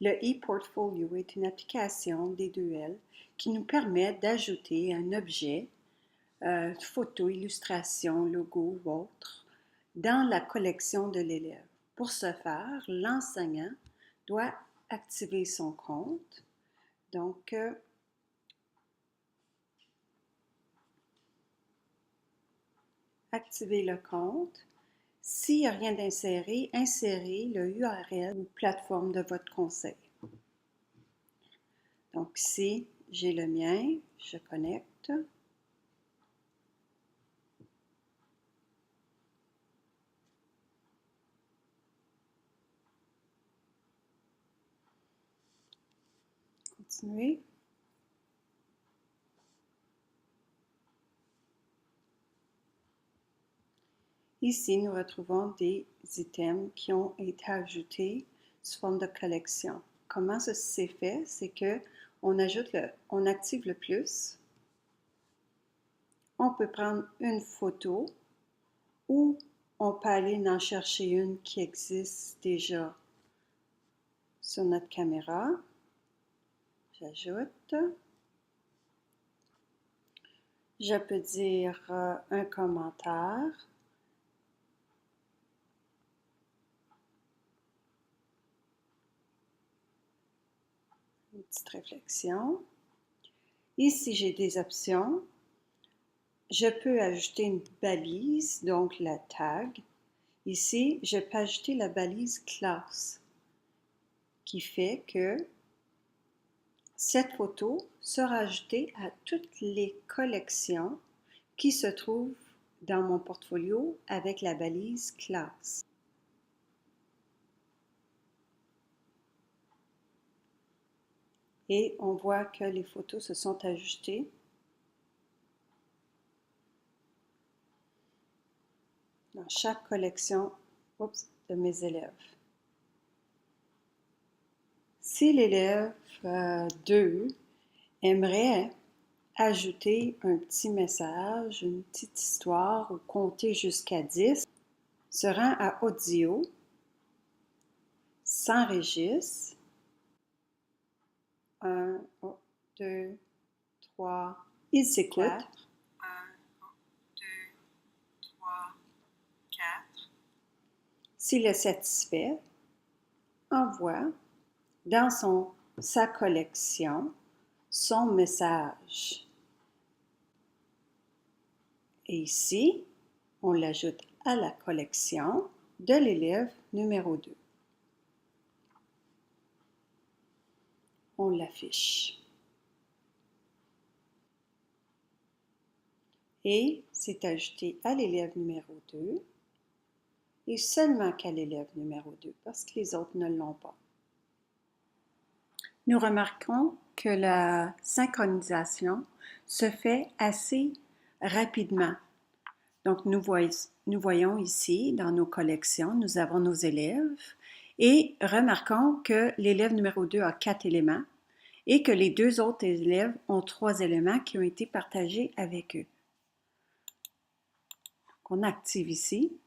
Le e-portfolio est une application D2L qui nous permet d'ajouter un objet, photo, illustration, logo ou autre, dans la collection de l'élève. Pour ce faire, l'enseignant doit activer son compte. Donc, activer le compte. S'il n'y a rien d'inséré, insérez le URL ou plateforme de votre conseil. Donc ici, j'ai le mien, je connecte. Continuer. Ici, nous retrouvons des items qui ont été ajoutés sous forme de collection. Comment ça s'est fait? C'est que on active le plus. On peut prendre une photo ou on peut aller en chercher une qui existe déjà sur notre caméra. J'ajoute. Je peux dire un commentaire. Une petite réflexion. Ici, j'ai des options. Je peux ajouter une balise, donc la tag. Ici, je peux ajouter la balise classe, qui fait que cette photo sera ajoutée à toutes les collections qui se trouvent dans mon portfolio avec la balise classe. Et on voit que les photos se sont ajoutées. Dans chaque collection de mes élèves. Si l'élève 2 aimerait ajouter un petit message, une petite histoire ou compter jusqu'à 10, se rend à audio, s'enregistre. 1, 2, 3, il s'écoute. 1, 2, 3, 4. S'il est satisfait, envoie dans sa collection son message. Et ici, on l'ajoute à la collection de l'élève numéro 2. On l'affiche. Et c'est ajouté à l'élève numéro 2 et seulement qu'à l'élève numéro 2 parce que les autres ne l'ont pas. Nous remarquons que la synchronisation se fait assez rapidement. Donc, nous voyons ici, dans nos collections, nous avons nos élèves et remarquons que l'élève numéro 2 a 4 éléments et que les 2 autres élèves ont 3 éléments qui ont été partagés avec eux. On active ici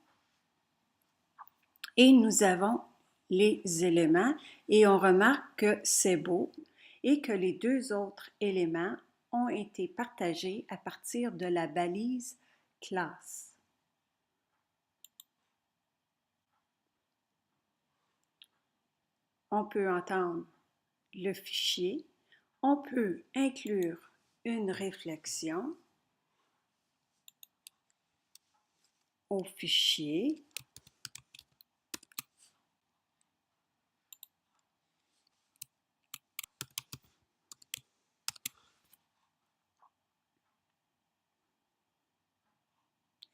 et nous avons les éléments et on remarque que c'est beau et que les 2 autres éléments ont été partagés à partir de la balise classe. On peut entendre le fichier, on peut inclure une réflexion au fichier.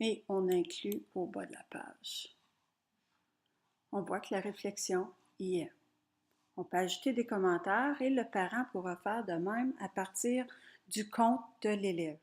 Et on inclut au bas de la page. On voit que la réflexion y est. On peut ajouter des commentaires et le parent pourra faire de même à partir du compte de l'élève.